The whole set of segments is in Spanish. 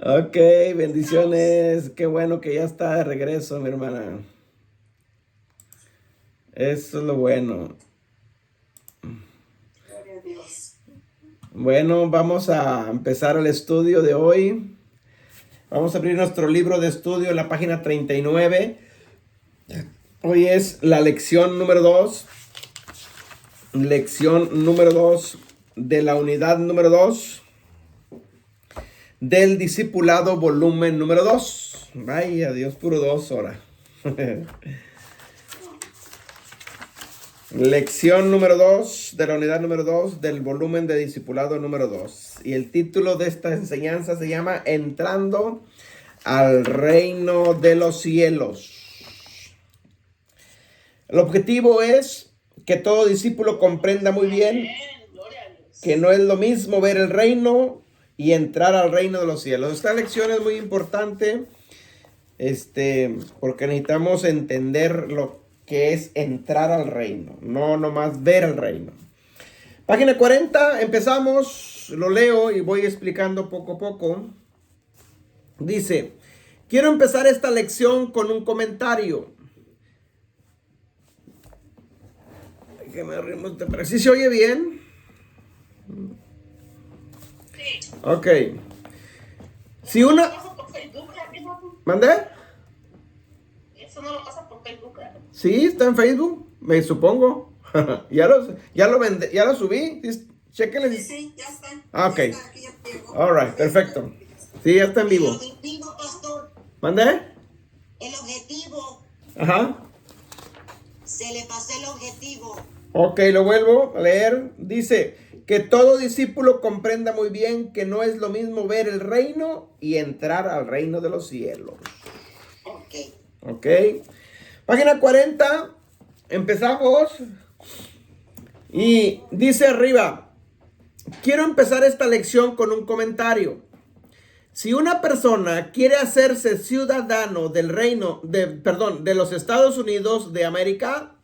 Ok, bendiciones. Qué bueno que ya está de regreso, mi hermana. Eso es lo bueno. Gloria a Dios. Bueno, vamos a empezar el estudio de hoy. Vamos a abrir nuestro libro de estudio en la página 39. Hoy es la lección número 2. Lección número 2 de la unidad número 2 del discipulado volumen número 2. Vaya, Dios, puro 2 ahora. Lección número 2 de la unidad número 2 del volumen de discipulado número 2. Y el título de esta enseñanza se llama Entrando al reino de los cielos. El objetivo es que todo discípulo comprenda muy bien que no es lo mismo ver el reino y entrar al reino de los cielos. Esta lección es muy importante, porque necesitamos entender lo que es entrar al reino, no nomás ver el reino. Página 40, empezamos, lo leo y voy explicando poco a poco. Dice, quiero empezar esta lección con un comentario. Déjeme abrirme, pero si se oye bien. Sí. Ok. Si una... ¿Pasa por Facebook, ¿no? ¿Mandé? Eso no lo pasa por Facebook, ¿no? Sí, está en Facebook, me supongo. ya lo subí. Chéquenle. Sí, ya está. Ah, ok. Ya está, aquí ya llegó. All right, perfecto. Sí, ya está en El vivo. objetivo, pastor, ¿Mandé? el objetivo, Ajá. se le pasó el objetivo. Ok, lo vuelvo a leer. Dice que todo discípulo comprenda muy bien que no es lo mismo ver el reino y entrar al reino de los cielos. Ok. Ok. Página 40. Empezamos. Y dice arriba, quiero empezar esta lección con un comentario. Si una persona quiere hacerse ciudadano del de los Estados Unidos de América,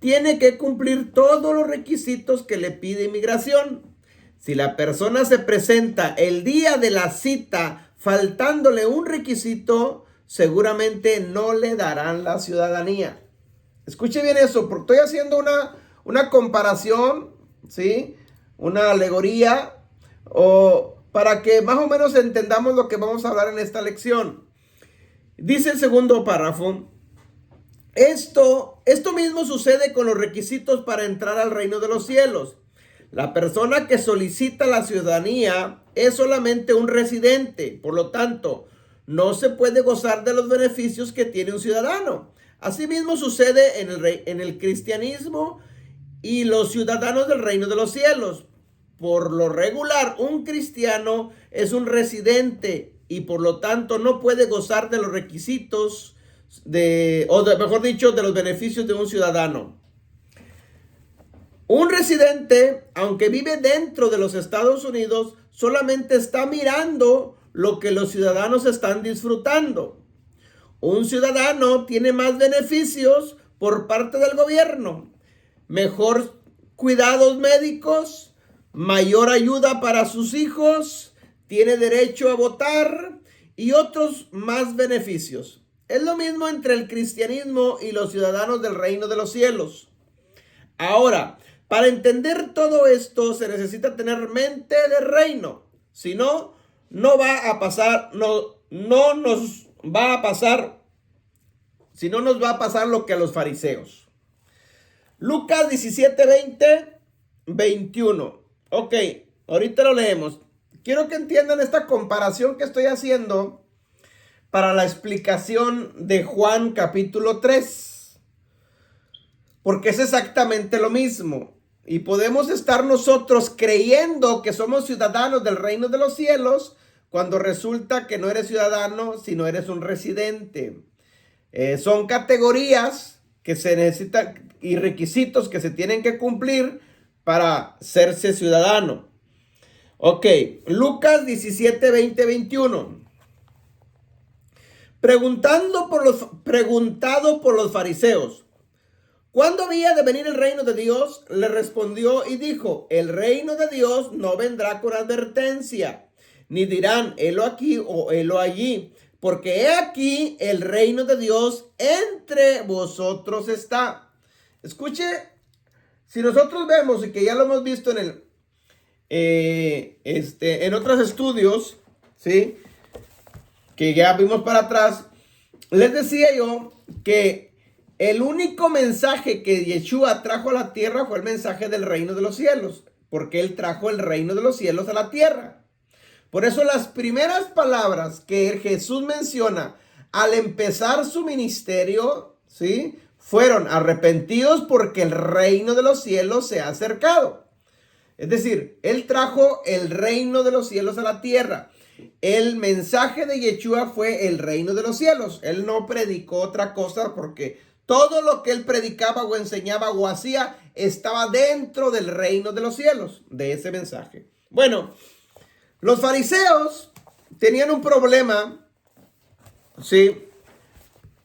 tiene que cumplir todos los requisitos que le pide inmigración. Si la persona se presenta el día de la cita faltándole un requisito, seguramente no le darán la ciudadanía. Escuche bien eso, porque estoy haciendo una comparación, ¿sí? Una alegoría, o para que más o menos entendamos lo que vamos a hablar en esta lección. Dice el segundo párrafo, esto mismo sucede con los requisitos para entrar al reino de los cielos. La persona que solicita la ciudadanía es solamente un residente, por lo tanto, no se puede gozar de los beneficios que tiene un ciudadano. Asimismo sucede en el cristianismo y los ciudadanos del reino de los cielos. Por lo regular, un cristiano es un residente y por lo tanto no puede gozar de los requisitos mejor dicho, de los beneficios de un ciudadano. Un residente, aunque vive dentro de los Estados Unidos, solamente está mirando lo que los ciudadanos están disfrutando. Un ciudadano tiene más beneficios por parte del gobierno, mejor cuidados médicos, mayor ayuda para sus hijos, tiene derecho a votar y otros más beneficios. Es lo mismo entre el cristianismo y los ciudadanos del reino de los cielos. Ahora, para entender todo esto se necesita tener mente de reino. Si no, no va a pasar, no nos va a pasar, si no nos va a pasar lo que a los fariseos. Lucas 17, 20, 21. Ok, ahorita lo leemos. Quiero que entiendan esta comparación que estoy haciendo para la explicación de Juan capítulo 3. Porque es exactamente lo mismo. Y podemos estar nosotros creyendo que somos ciudadanos del reino de los cielos cuando resulta que no eres ciudadano, sino eres un residente. Son categorías que se necesitan y requisitos que se tienen que cumplir para serse ciudadano. Ok, Lucas 17, 20, 21. Preguntado por los fariseos, ¿Cuándo había de venir el reino de Dios? Le respondió y dijo, el reino de Dios no vendrá con advertencia, ni dirán, helo aquí o helo allí, porque he aquí el reino de Dios entre vosotros está. Escuche, si nosotros vemos, y que ya lo hemos visto en otros estudios, ¿sí? Que ya vimos para atrás, les decía yo que el único mensaje que Yeshua trajo a la tierra fue el mensaje del reino de los cielos, porque él trajo el reino de los cielos a la tierra. Por eso las primeras palabras que Jesús menciona al empezar su ministerio, ¿sí?, fueron arrepentidos porque el reino de los cielos se ha acercado. Es decir, él trajo el reino de los cielos a la tierra. El mensaje de Yeshua fue el reino de los cielos. Él no predicó otra cosa porque todo lo que él predicaba o enseñaba o hacía estaba dentro del reino de los cielos, de ese mensaje. Bueno, los fariseos tenían un problema, ¿sí?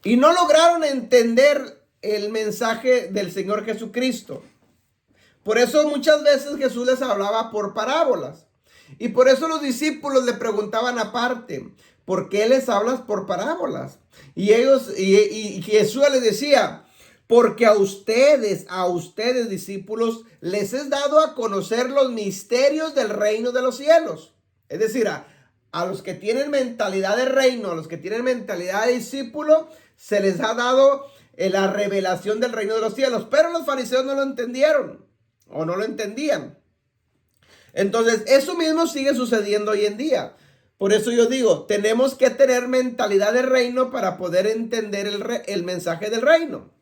Y no lograron entender el mensaje del Señor Jesucristo. Por eso muchas veces Jesús les hablaba por parábolas. Y por eso los discípulos le preguntaban aparte, ¿por qué les hablas por parábolas? Y Jesús les decía, porque a ustedes discípulos, les es dado a conocer los misterios del reino de los cielos. Es decir, a los que tienen mentalidad de reino, a los que tienen mentalidad de discípulo, se les ha dado la revelación del reino de los cielos. Pero los fariseos no lo entendieron o no lo entendían. Entonces, eso mismo sigue sucediendo hoy en día. Por eso yo digo, tenemos que tener mentalidad de reino para poder entender el mensaje del reino,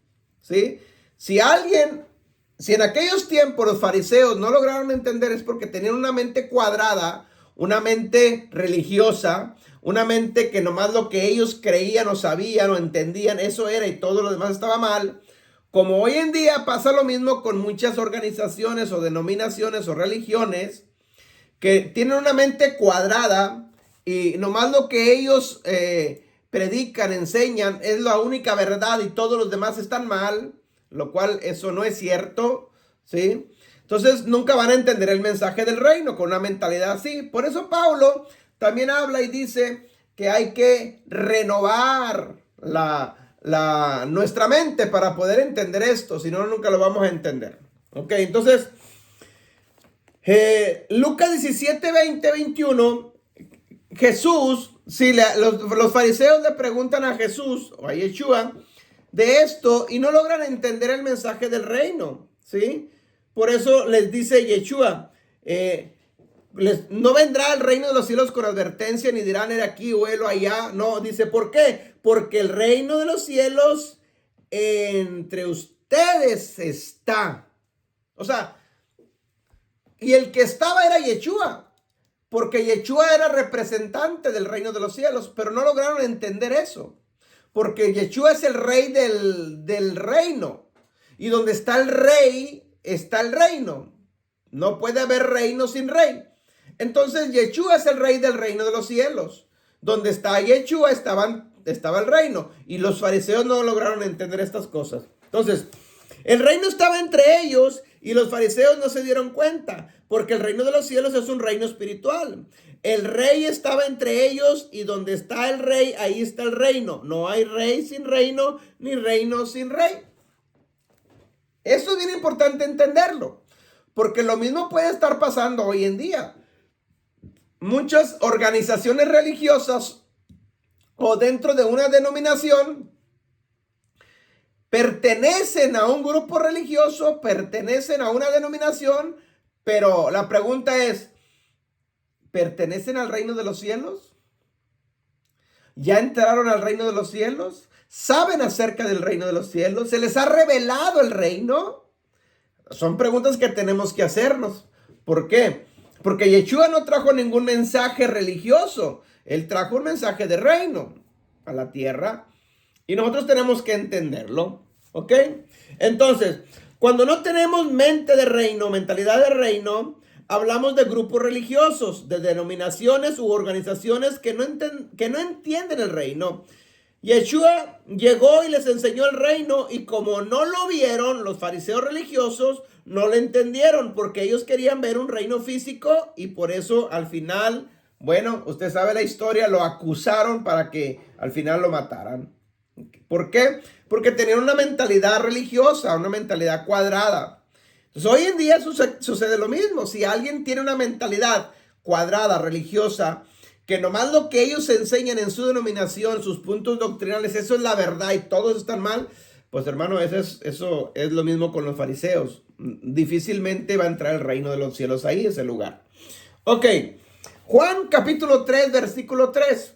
¿sí? Si en aquellos tiempos los fariseos no lograron entender, es porque tenían una mente cuadrada, una mente religiosa, una mente que nomás lo que ellos creían o sabían o entendían, eso era y todo lo demás estaba mal. Como hoy en día pasa lo mismo con muchas organizaciones o denominaciones o religiones que tienen una mente cuadrada y nomás lo que ellos predican, enseñan es la única verdad y todos los demás están mal, lo cual eso no es cierto, ¿sí? Entonces nunca van a entender el mensaje del reino con una mentalidad así. Por eso Pablo también habla y dice que hay que renovar nuestra mente para poder entender esto, si no, nunca lo vamos a entender. Ok, entonces, Lucas 17, 20, 21, Jesús, si los fariseos le preguntan a Jesús o a Yeshua de esto y no logran entender el mensaje del reino, ¿sí? Por eso les dice Yeshua, no vendrá el reino de los cielos con advertencia, ni dirán, era aquí o helo allá. No, dice, ¿por qué? Porque el reino de los cielos entre ustedes está. O sea, y el que estaba era Yeshua, porque Yeshua era representante del reino de los cielos, pero no lograron entender eso, porque Yeshua es el rey del reino, y donde está el rey, está el reino. No puede haber reino sin rey. Entonces Yeshua es el rey del reino de los cielos. Donde está Yeshua estaba el reino. Y los fariseos no lograron entender estas cosas. Entonces, el reino estaba entre ellos y los fariseos no se dieron cuenta. Porque el reino de los cielos es un reino espiritual. El rey estaba entre ellos y donde está el rey, ahí está el reino. No hay rey sin reino, ni reino sin rey. Eso es bien importante entenderlo. Porque lo mismo puede estar pasando hoy en día. Muchas organizaciones religiosas o dentro de una denominación pertenecen a un grupo religioso, pertenecen a una denominación, pero la pregunta es, ¿pertenecen al reino de los cielos? ¿Ya entraron al reino de los cielos? ¿Saben acerca del reino de los cielos? ¿Se les ha revelado el reino? Son preguntas que tenemos que hacernos. ¿Por qué? Porque Yeshua no trajo ningún mensaje religioso. Él trajo un mensaje de reino a la tierra. Y nosotros tenemos que entenderlo. ¿Ok? Entonces, cuando no tenemos mente de reino, mentalidad de reino, hablamos de grupos religiosos, de denominaciones u organizaciones que no entienden el reino. Yeshua llegó y les enseñó el reino, y como no lo vieron, los fariseos religiosos no lo entendieron, porque ellos querían ver un reino físico, y por eso al final, bueno, usted sabe la historia, lo acusaron para que al final lo mataran. ¿Por qué? Porque tenían una mentalidad religiosa, una mentalidad cuadrada. Entonces hoy en día sucede lo mismo. Si alguien tiene una mentalidad cuadrada, religiosa, que nomás lo que ellos enseñan en su denominación, sus puntos doctrinales, eso es la verdad y todos están mal, pues hermano, eso es lo mismo con los fariseos. Difícilmente va a entrar el reino de los cielos ahí, ese lugar. Ok, Juan capítulo 3, versículo 3.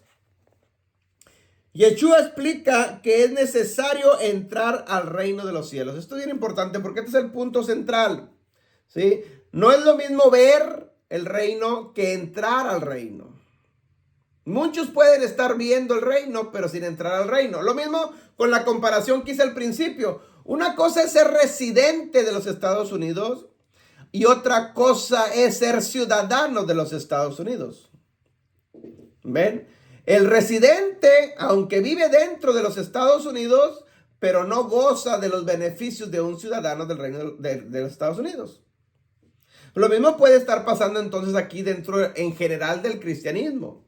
Yeshua explica que es necesario entrar al reino de los cielos. Esto es bien importante porque este es el punto central, ¿sí? No es lo mismo ver el reino que entrar al reino. Muchos pueden estar viendo el reino, pero sin entrar al reino. Lo mismo con la comparación que hice al principio. Una cosa es ser residente de los Estados Unidos y otra cosa es ser ciudadano de los Estados Unidos. ¿Ven? El residente, aunque vive dentro de los Estados Unidos, pero no goza de los beneficios de un ciudadano del reino de los Estados Unidos. Lo mismo puede estar pasando entonces aquí dentro en general del cristianismo.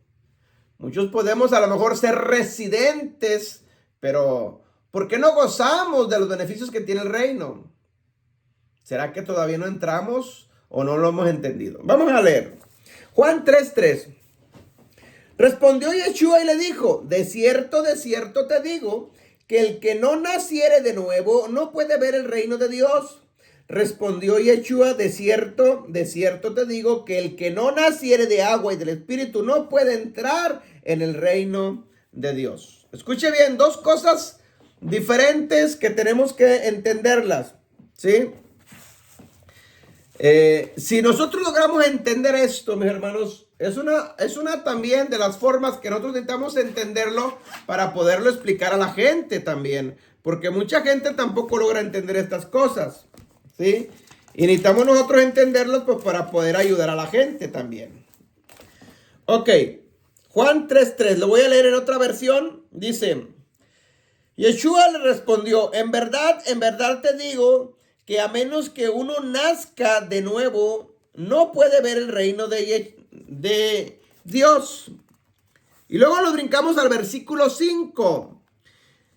Muchos podemos a lo mejor ser residentes, pero ¿por qué no gozamos de los beneficios que tiene el reino? ¿Será que todavía no entramos o no lo hemos entendido? Vamos a leer. Juan 3:3. Respondió Yeshua y le dijo, de cierto te digo, que el que no naciere de nuevo no puede ver el reino de Dios. Respondió Yeshua, de cierto te digo, que el que no naciere de agua y del Espíritu no puede entrar en el reino de Dios. Escuche bien, dos cosas diferentes que tenemos que entenderlas, ¿sí? Si nosotros logramos entender esto, mis hermanos, es una también de las formas que nosotros necesitamos entenderlo para poderlo explicar a la gente también, porque mucha gente tampoco logra entender estas cosas, ¿sí? Y necesitamos nosotros entenderlos pues, para poder ayudar a la gente también. Ok, Juan 3:3, lo voy a leer en otra versión, dice, Yeshua le respondió, en verdad te digo, que a menos que uno nazca de nuevo, no puede ver el reino de Dios. Y luego lo brincamos al versículo 5.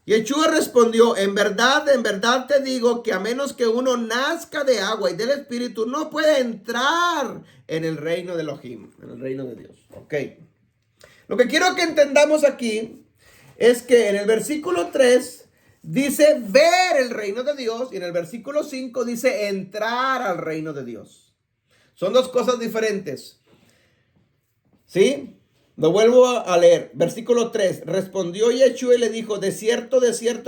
Yeshua respondió, en verdad te digo que a menos que uno nazca de agua y del Espíritu, no puede entrar en el reino de Elohim, en el reino de Dios. Ok. Lo que quiero que entendamos aquí es que en el versículo 3 dice ver el reino de Dios y en el versículo 5 dice entrar al reino de Dios. Son dos cosas diferentes. ¿Sí? Lo vuelvo a leer. Versículo 3. Respondió Yeshua y le dijo, de cierto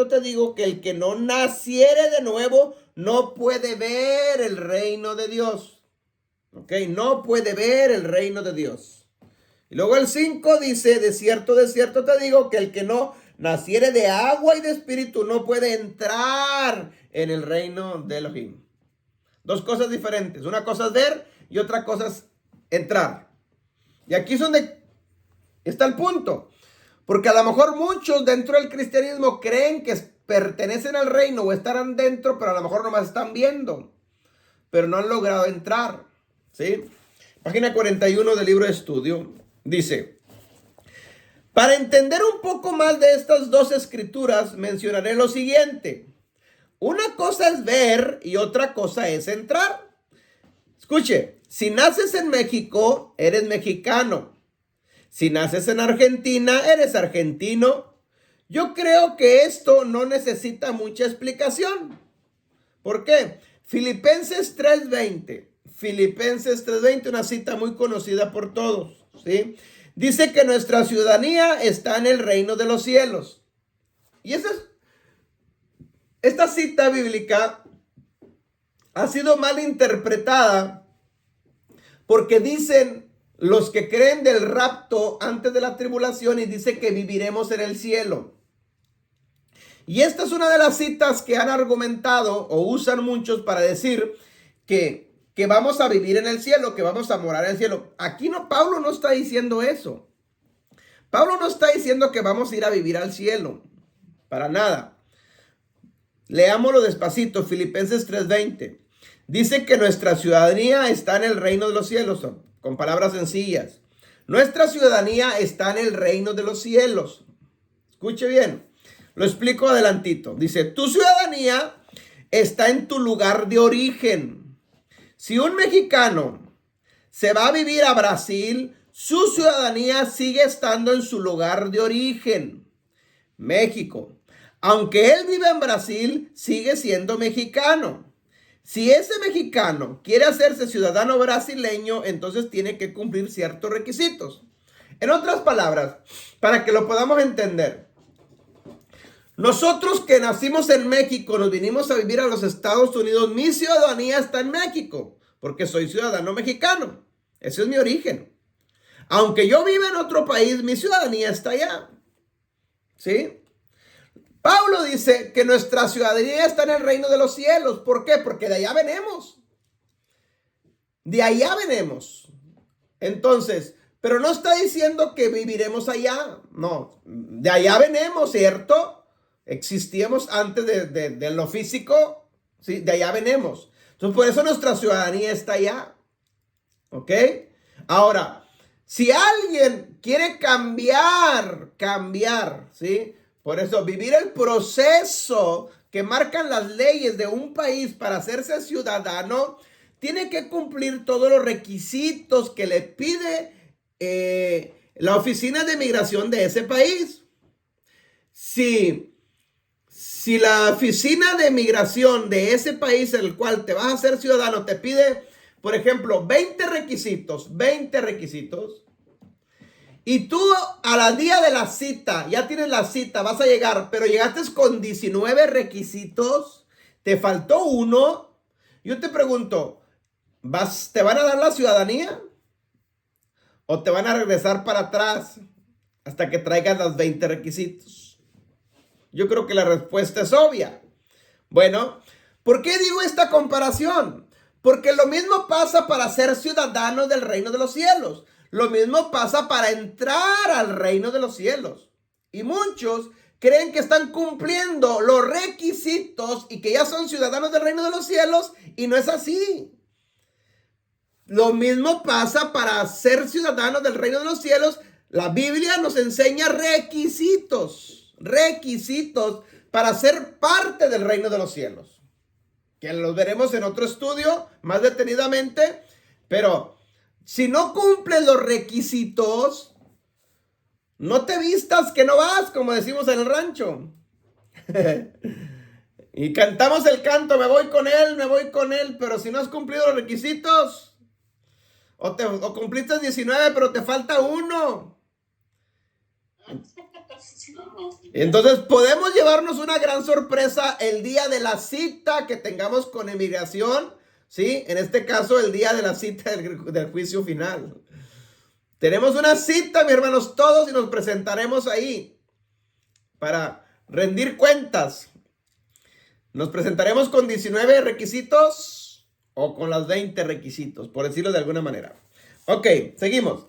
te digo que el que no naciere de nuevo no puede ver el reino de Dios. ¿Ok? No puede ver el reino de Dios. Y luego el 5 dice, de cierto te digo que el que no naciere de agua y de espíritu no puede entrar en el reino de Elohim. Dos cosas diferentes. Una cosa es ver y otra cosa es entrar. Y aquí es donde está el punto. Porque a lo mejor muchos dentro del cristianismo creen que pertenecen al reino o estarán dentro, pero a lo mejor nomás están viendo. Pero no han logrado entrar. ¿Sí? Página 41 del libro de estudio. Dice, para entender un poco más de estas dos escrituras, mencionaré lo siguiente. Una cosa es ver y otra cosa es entrar. Escuche, si naces en México, eres mexicano. Si naces en Argentina, eres argentino. Yo creo que esto no necesita mucha explicación. ¿Por qué? Filipenses 3:20, una cita muy conocida por todos, ¿sí? Dice que nuestra ciudadanía está en el reino de los cielos. Y esta cita bíblica ha sido mal interpretada porque dicen los que creen del rapto antes de la tribulación y dice que viviremos en el cielo. Y esta es una de las citas que han argumentado o usan muchos para decir que vamos a vivir en el cielo, que vamos a morar en el cielo. Aquí Pablo no está diciendo eso. Pablo no está diciendo que vamos a ir a vivir al cielo, para nada. Leámoslo despacito, Filipenses 3:20. Dice que nuestra ciudadanía está en el reino de los cielos, con palabras sencillas. Nuestra ciudadanía está en el reino de los cielos. Escuche bien, lo explico adelantito. Dice, tu ciudadanía está en tu lugar de origen. Si un mexicano se va a vivir a Brasil, su ciudadanía sigue estando en su lugar de origen, México. Aunque él vive en Brasil, sigue siendo mexicano. Si ese mexicano quiere hacerse ciudadano brasileño, entonces tiene que cumplir ciertos requisitos. En otras palabras, para que lo podamos entender, nosotros que nacimos en México, nos vinimos a vivir a los Estados Unidos, mi ciudadanía está en México, porque soy ciudadano mexicano. Ese es mi origen. Aunque yo viva en otro país, mi ciudadanía está allá. ¿Sí? Pablo dice que nuestra ciudadanía está en el reino de los cielos. ¿Por qué? Porque de allá venimos. De allá venimos. Entonces, pero no está diciendo que viviremos allá. No, de allá venimos, ¿cierto? Existíamos antes de lo físico. ¿Sí? De allá venimos. Entonces, por eso nuestra ciudadanía está allá. ¿Ok? Ahora, si alguien quiere cambiar, ¿sí? Por eso, vivir el proceso que marcan las leyes de un país para hacerse ciudadano, tiene que cumplir todos los requisitos que le pide la oficina de migración de ese país. Si la oficina de migración de ese país en el cual te vas a hacer ciudadano te pide, por ejemplo, 20 requisitos, y tú al día de la cita, ya tienes la cita, vas a llegar, pero llegaste con 19 requisitos, te faltó uno. Yo te pregunto, ¿te van a dar la ciudadanía? ¿O te van a regresar para atrás hasta que traigas los 20 requisitos? Yo creo que la respuesta es obvia. Bueno, ¿por qué digo esta comparación? Porque lo mismo pasa para ser ciudadano del reino de los cielos. Lo mismo pasa para entrar al reino de los cielos. Y muchos creen que están cumpliendo los requisitos y que ya son ciudadanos del reino de los cielos, y no es así. Lo mismo pasa para ser ciudadanos del reino de los cielos. La Biblia nos enseña requisitos para ser parte del reino de los cielos, que los veremos en otro estudio más detenidamente. Pero si no cumples los requisitos, no te vistas que no vas, como decimos en el rancho. Y cantamos el canto, me voy con él, pero si no has cumplido los requisitos, o cumpliste 19, pero te falta uno. Entonces podemos llevarnos una gran sorpresa el día de la cita que tengamos con inmigración, ¿sí? En este caso, el día de la cita del juicio final. Tenemos una cita, mis hermanos, todos, y nos presentaremos ahí para rendir cuentas. Nos presentaremos con 19 requisitos o con los 20 requisitos, por decirlo de alguna manera. Ok, seguimos.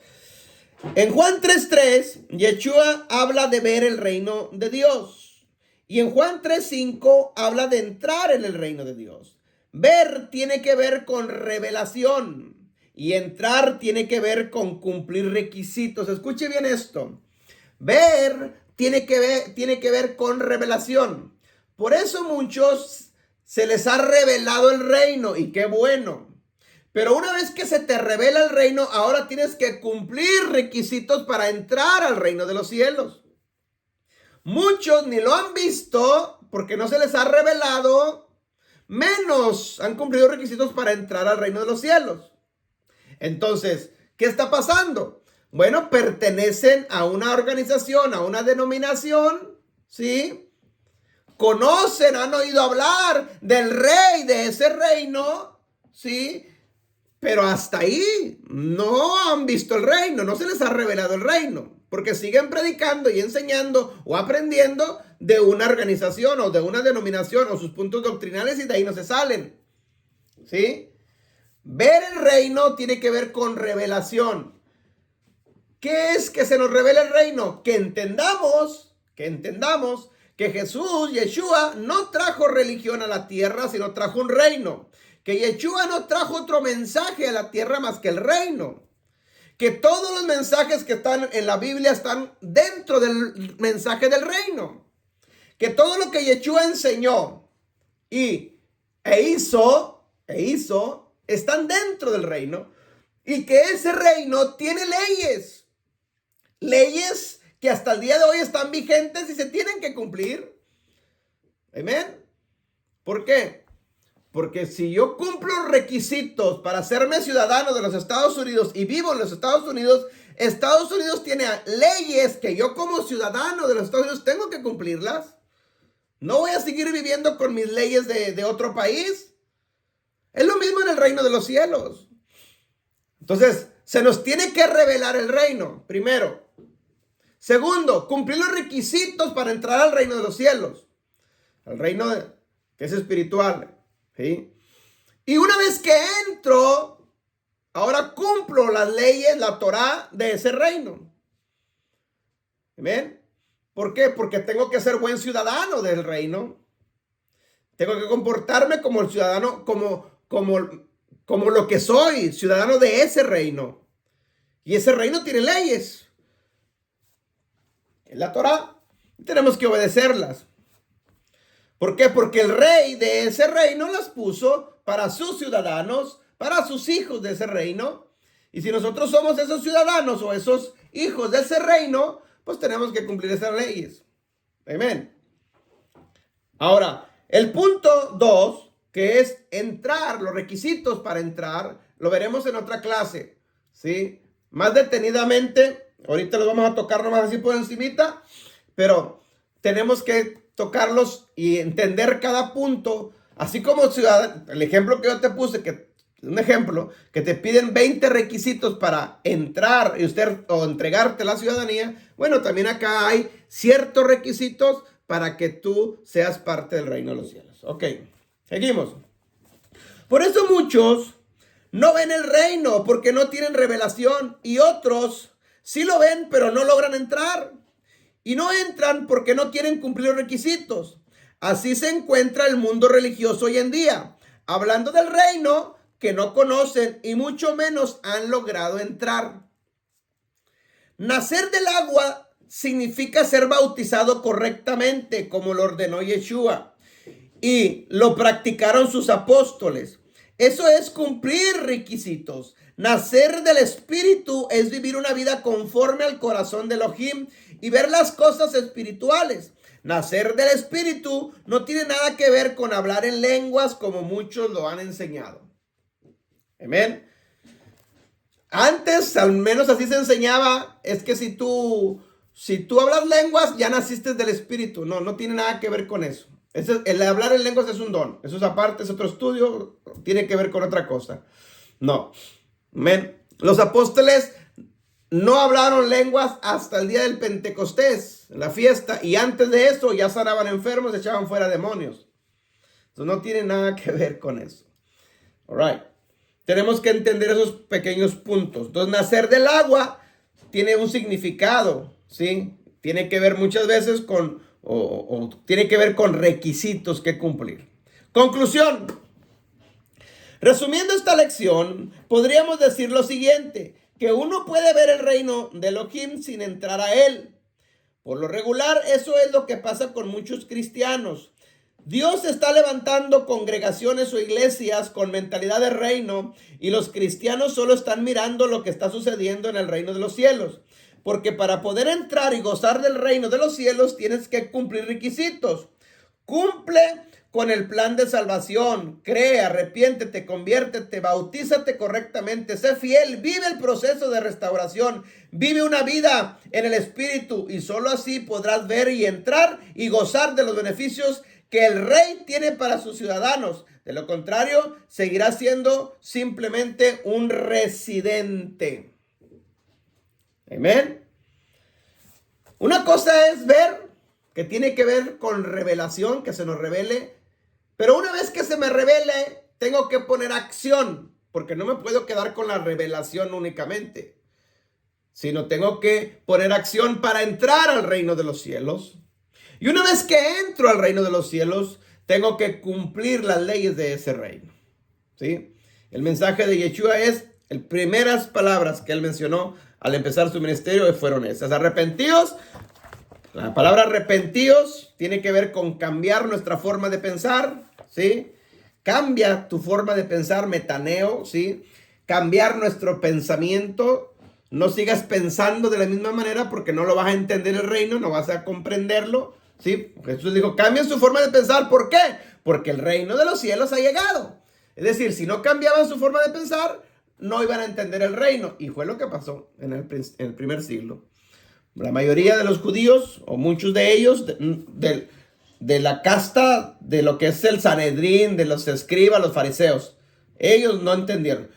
En Juan 3:3, Yeshua habla de ver el reino de Dios. Y en Juan 3:5 habla de entrar en el reino de Dios. Ver tiene que ver con revelación. Y entrar tiene que ver con cumplir requisitos. Escuche bien esto. Ver tiene que ver con revelación. Por eso muchos se les ha revelado el reino. Y qué bueno. Pero una vez que se te revela el reino, ahora tienes que cumplir requisitos para entrar al reino de los cielos. Muchos ni lo han visto porque no se les ha revelado, menos han cumplido requisitos para entrar al reino de los cielos. Entonces, ¿qué está pasando? Bueno, pertenecen a una organización, a una denominación, ¿sí? Conocen, han oído hablar del rey de ese reino, ¿sí? Pero hasta ahí no han visto el reino, no se les ha revelado el reino, porque siguen predicando y enseñando o aprendiendo de una organización o de una denominación o sus puntos doctrinales, y de ahí no se salen, ¿sí? Ver el reino tiene que ver con revelación. ¿Qué es que se nos revele el reino? Que entendamos que Jesús, Yeshua, no trajo religión a la tierra, sino trajo un reino. Que Yeshua no trajo otro mensaje a la tierra más que el reino. Que todos los mensajes que están en la Biblia están dentro del mensaje del reino. Que todo lo que Yeshua enseñó e hizo, están dentro del reino. Y que ese reino tiene leyes. Leyes que hasta el día de hoy están vigentes y se tienen que cumplir. Amén. ¿Por qué? Porque si yo cumplo los requisitos para hacerme ciudadano de los Estados Unidos y vivo en los Estados Unidos tiene leyes que yo como ciudadano de los Estados Unidos tengo que cumplirlas. No voy a seguir viviendo con mis leyes de otro país. Es lo mismo en el reino de los cielos. Entonces, se nos tiene que revelar el reino, primero. Segundo, cumplir los requisitos para entrar al reino de los cielos. Al reino que es espiritual. ¿Sí? Y una vez que entro, ahora cumplo las leyes, la Torah de ese reino. ¿Amén? ¿Por qué? Porque tengo que ser buen ciudadano del reino. Tengo que comportarme como el ciudadano, como lo que soy, ciudadano de ese reino. Y ese reino tiene leyes. En la Torah tenemos que obedecerlas. ¿Por qué? Porque el rey de ese reino las puso para sus ciudadanos, para sus hijos de ese reino. Y si nosotros somos esos ciudadanos o esos hijos de ese reino, pues tenemos que cumplir esas leyes. Amén. Ahora, el punto 2, que es entrar, los requisitos para entrar, lo veremos en otra clase, ¿sí? Más detenidamente. Ahorita los vamos a tocar nomás así por encimita, pero tenemos que tocarlos y entender cada punto, así como ciudadano. El ejemplo que yo te puse, un ejemplo, que te piden 20 requisitos para entrar o entregarte la ciudadanía. Bueno, también acá hay ciertos requisitos para que tú seas parte del reino de los cielos. Ok, seguimos. Por eso muchos no ven el reino porque no tienen revelación, y otros sí lo ven, pero no logran entrar. Y no entran porque no quieren cumplir los requisitos. Así se encuentra el mundo religioso hoy en día, hablando del reino que no conocen y mucho menos han logrado entrar. Nacer del agua significa ser bautizado correctamente, como lo ordenó Yeshua, y lo practicaron sus apóstoles. Eso es cumplir requisitos. Nacer del Espíritu es vivir una vida conforme al corazón de Elohim y ver las cosas espirituales. Nacer del Espíritu no tiene nada que ver con hablar en lenguas como muchos lo han enseñado. Amén. Antes, al menos así se enseñaba, es que si tú hablas lenguas, ya naciste del Espíritu. No tiene nada que ver con eso. El hablar en lenguas es un don. Eso es aparte, es otro estudio, tiene que ver con otra cosa. No. Amén. Los apóstoles no hablaron lenguas hasta el día del Pentecostés, la fiesta, y antes de eso ya sanaban enfermos, echaban fuera demonios. Entonces no tiene nada que ver con eso. All right. Tenemos que entender esos pequeños puntos. Entonces, nacer del agua tiene un significado, ¿sí? Tiene que ver muchas veces tiene que ver con requisitos que cumplir. Conclusión. Resumiendo esta lección, podríamos decir lo siguiente: que uno puede ver el reino de Elohim sin entrar a él. Por lo regular, eso es lo que pasa con muchos cristianos. Dios está levantando congregaciones o iglesias con mentalidad de reino, y los cristianos solo están mirando lo que está sucediendo en el reino de los cielos. Porque para poder entrar y gozar del reino de los cielos tienes que cumplir requisitos. Cumple con el plan de salvación. Cree, arrepiéntete, conviértete, bautízate correctamente, sé fiel, vive el proceso de restauración, vive una vida en el Espíritu, y solo así podrás ver y entrar y gozar de los beneficios que el Rey tiene para sus ciudadanos. De lo contrario, seguirá siendo simplemente un residente. Amén. Una cosa es ver, que tiene que ver con revelación, que se nos revele. Pero una vez que se me revele, tengo que poner acción, porque no me puedo quedar con la revelación únicamente. sino tengo que poner acción para entrar al reino de los cielos. Y una vez que entro al reino de los cielos, tengo que cumplir las leyes de ese reino. ¿Sí? El mensaje de Yeshua es, las primeras palabras que él mencionó al empezar su ministerio fueron esas: arrepentidos. La palabra arrepentidos tiene que ver con cambiar nuestra forma de pensar, ¿sí? Cambia tu forma de pensar, metaneo, ¿sí? Cambiar nuestro pensamiento. No sigas pensando de la misma manera porque no lo vas a entender el reino, no vas a comprenderlo, ¿sí? Jesús dijo, cambien su forma de pensar. ¿Por qué? Porque el reino de los cielos ha llegado. Es decir, si no cambiaban su forma de pensar, no iban a entender el reino. Y fue lo que pasó en el primer siglo. La mayoría de los judíos, o muchos de ellos, de la casta de lo que es el Sanedrín, de los escribas, los fariseos, ellos no entendieron.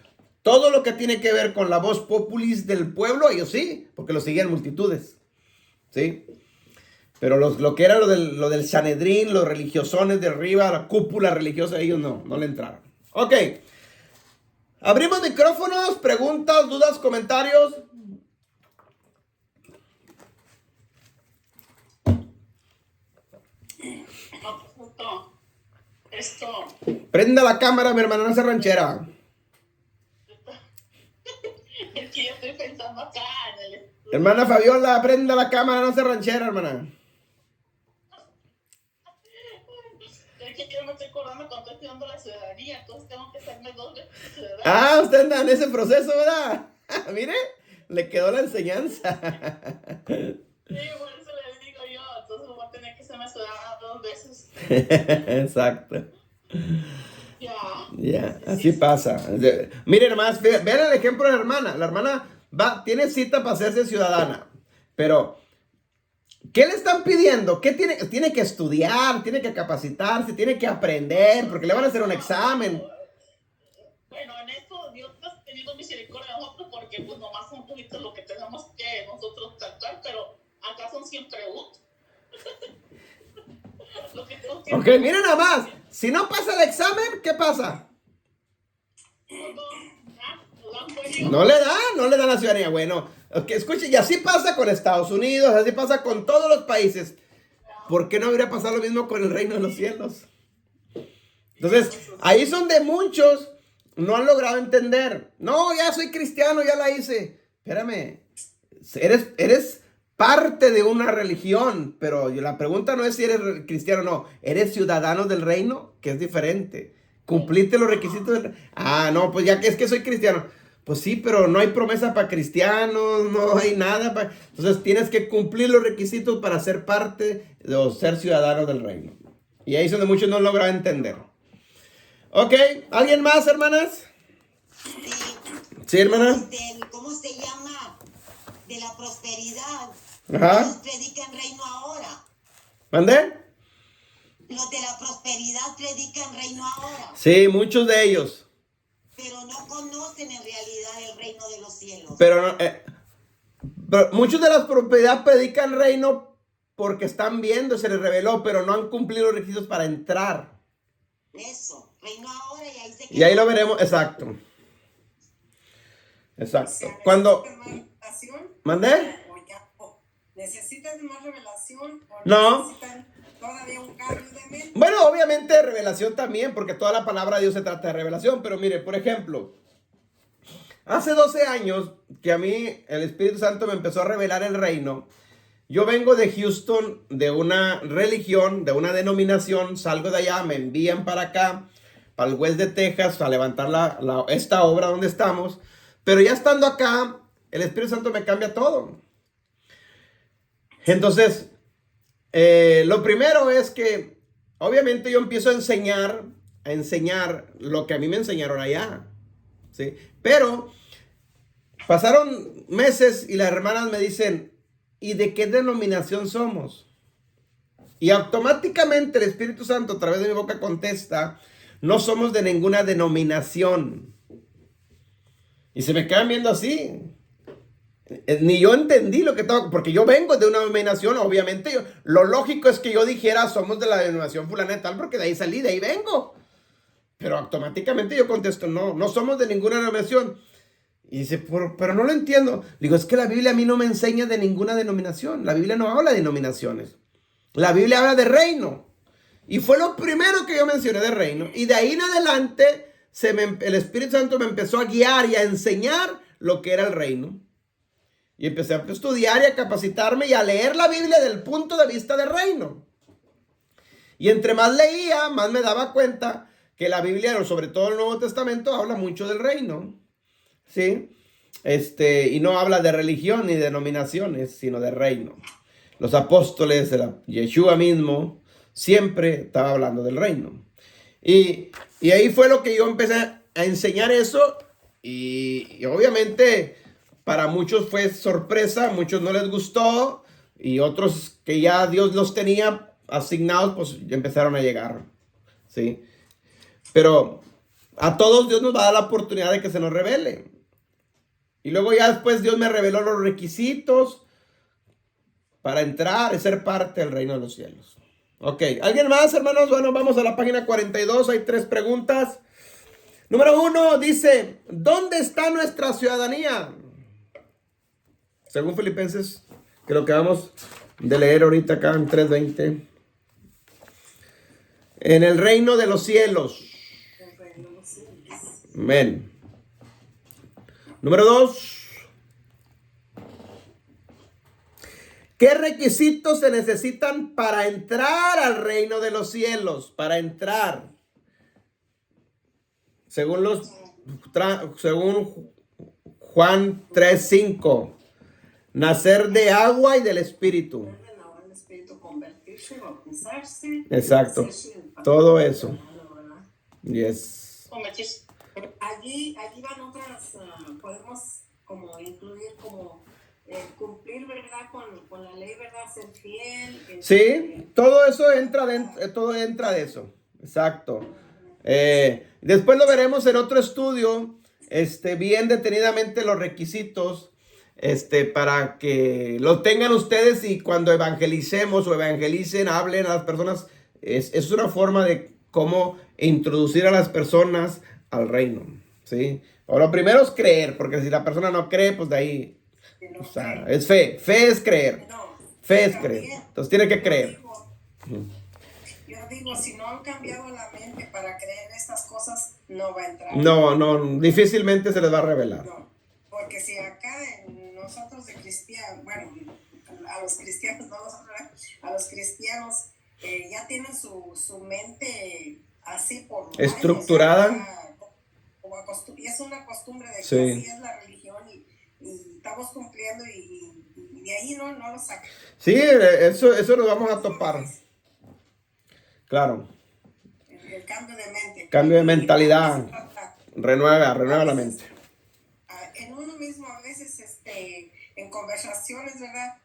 Todo lo que tiene que ver con la voz populis del pueblo, ellos sí, porque lo seguían multitudes, ¿sí? Pero lo que era lo del Sanedrín, los religiosones de arriba, la cúpula religiosa, ellos no le entraron. Ok, abrimos micrófonos, preguntas, dudas, comentarios. Esto. Prenda la cámara, mi hermana, no sea ranchera. Es que yo estoy pensando acá en el estudio. Hermana Fabiola, prenda la cámara, no sea ranchera, hermana. Es que yo me estoy acordando cuando estoy estudiando la ciudadanía, entonces tengo que hacerme 2 veces ciudadano. Ah, usted anda en ese proceso, ¿verdad? Mire, le quedó la enseñanza. Sí, por eso le digo yo, entonces voy a tener que hacerme ciudadana 2 veces. Exacto. Ya, así pasa. Miren, hermanas, vean el ejemplo de la hermana. La hermana tiene cita para hacerse ciudadana, pero ¿qué le están pidiendo? ¿Qué tiene que estudiar? ¿Tiene que capacitarse? ¿Tiene que aprender? Porque le van a hacer un examen. Bueno, en esto Dios está teniendo misericordia de nosotros porque pues nomás un poquito lo que tenemos que nosotros tratar, pero acá son 100 preguntas. Ok, miren nada más. Si no pasa el examen, ¿qué pasa? No le dan la ciudadanía. Bueno, okay, escuchen, y así pasa con Estados Unidos, así pasa con todos los países. ¿Por qué no habría pasado lo mismo con el reino de los cielos? Entonces, ahí es donde muchos no han logrado entender. No, ya soy cristiano, ya la hice. Espérame, eres parte de una religión, pero la pregunta no es si eres cristiano o no. ¿Eres ciudadano del reino? Que es diferente. ¿Cumpliste los requisitos del reino? Ah, no, pues ya que es que soy cristiano. Pues sí, pero no hay promesa para cristianos, no hay nada. Entonces tienes que cumplir los requisitos para ser parte o ser ciudadano del reino. Y ahí es donde muchos no logran entender. Ok, ¿alguien más, hermanas? Sí. Sí, hermana. ¿Cómo se llama? De la prosperidad. Ajá. Ellos predican reino ahora. ¿Mandé? Los de la prosperidad predican reino ahora. Sí, muchos de ellos. Pero no conocen en realidad el reino de los cielos. Pero muchos de las propiedades predican reino porque están viendo, se les reveló, pero no han cumplido los requisitos para entrar. Eso, reino ahora y ahí se queda. Y ahí lo veremos, exacto. Exacto. Cuando... ¿Mandé? ¿Necesitas más revelación? ¿O no. necesitan todavía un cambio de mente? Bueno, obviamente revelación también, porque toda la palabra de Dios se trata de revelación. Pero mire, por ejemplo, hace 12 años que a mí el Espíritu Santo me empezó a revelar el reino. Yo vengo de Houston, de una religión, de una denominación, salgo de allá, me envían para acá, para el West de Texas, a levantar esta obra donde estamos. Pero ya estando acá, el Espíritu Santo me cambia todo. Entonces, lo primero es que, obviamente yo empiezo a enseñar lo que a mí me enseñaron allá, ¿sí? Pero pasaron meses y las hermanas me dicen, ¿y de qué denominación somos? Y automáticamente el Espíritu Santo a través de mi boca contesta, no somos de ninguna denominación. Y se me quedan viendo así. Ni yo entendí lo que estaba, porque yo vengo de una denominación, obviamente. Lo lógico es que yo dijera, somos de la denominación fulana y tal, porque de ahí salí, de ahí vengo. Pero automáticamente yo contesto, no somos de ninguna denominación. Y dice, pero no lo entiendo. Digo, es que la Biblia a mí no me enseña de ninguna denominación. La Biblia no habla de denominaciones. La Biblia habla de reino. Y fue lo primero que yo mencioné de reino. Y de ahí en adelante el Espíritu Santo me empezó a guiar y a enseñar lo que era el reino. Y empecé a estudiar y a capacitarme y a leer la Biblia desde el punto de vista del reino. Y entre más leía, más me daba cuenta que la Biblia, sobre todo el Nuevo Testamento, habla mucho del reino. ¿Sí? Y no habla de religión ni de denominaciones, sino de reino. Los apóstoles, Yeshua mismo, siempre estaba hablando del reino. Y ahí fue lo que yo empecé a enseñar eso. Y obviamente para muchos fue sorpresa, a muchos no les gustó. Y otros que ya Dios los tenía asignados, pues empezaron a llegar. ¿Sí? Pero a todos Dios nos va a dar la oportunidad de que se nos revele. Y luego ya después Dios me reveló los requisitos para entrar y ser parte del reino de los cielos. Ok, ¿alguien más, hermanos? Bueno, vamos a la página 42, hay 3 preguntas. Número 1 dice, ¿dónde está nuestra ciudadanía? Según Filipenses, que lo que vamos de leer ahorita acá en 3:20. En el reino de los cielos. Amén. Número 2. ¿Qué requisitos se necesitan para entrar al reino de los cielos? Para entrar. Según Juan 3:5. Nacer de agua y del Espíritu. Exacto. Todo eso. Yes. Allí van otras, podemos como incluir como cumplir, ¿verdad? Con la ley, ¿verdad? Ser fiel. Sí, todo eso entra de eso. Exacto. Después lo veremos en otro estudio, bien detenidamente los requisitos, para que lo tengan ustedes y cuando evangelicemos o evangelicen, hablen a las personas. Es una forma de cómo introducir a las personas al reino, ¿sí? O lo primero es creer, porque si la persona no cree, pues de ahí, o sea, es fe. Fe es creer. Fe es creer. Entonces tiene que creer. Yo digo, si no han cambiado la mente para creer estas cosas, no va a entrar. No, difícilmente se les va a revelar. No, porque si acá nosotros de cristianos, bueno, a los cristianos, no nosotros, a los cristianos ya tienen su mente así por estructurada. Y es una costumbre de que sí. Así es la religión y estamos cumpliendo y de ahí no lo sacan. Sí, eso lo vamos a topar. Claro. El cambio de mente. Cambio de mentalidad. Renueva la mente. En uno mismo a veces en conversaciones, ¿verdad?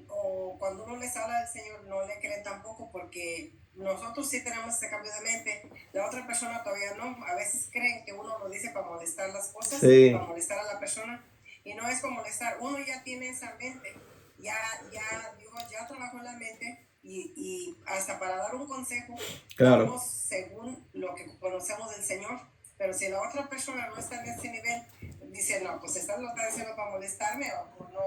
O cuando uno les habla del Señor no le creen tampoco porque nosotros sí tenemos ese cambio de mente, la otra persona todavía no. A veces creen que uno lo dice para molestar las cosas, sí. Para molestar a la persona, y no es para molestar. Uno ya tiene esa mente, ya Dios ya trabajó en la mente y hasta para dar un consejo, claro. Según lo que conocemos del Señor. Pero si la otra persona no está en ese nivel, dice, no, pues lo está diciendo para molestarme o no.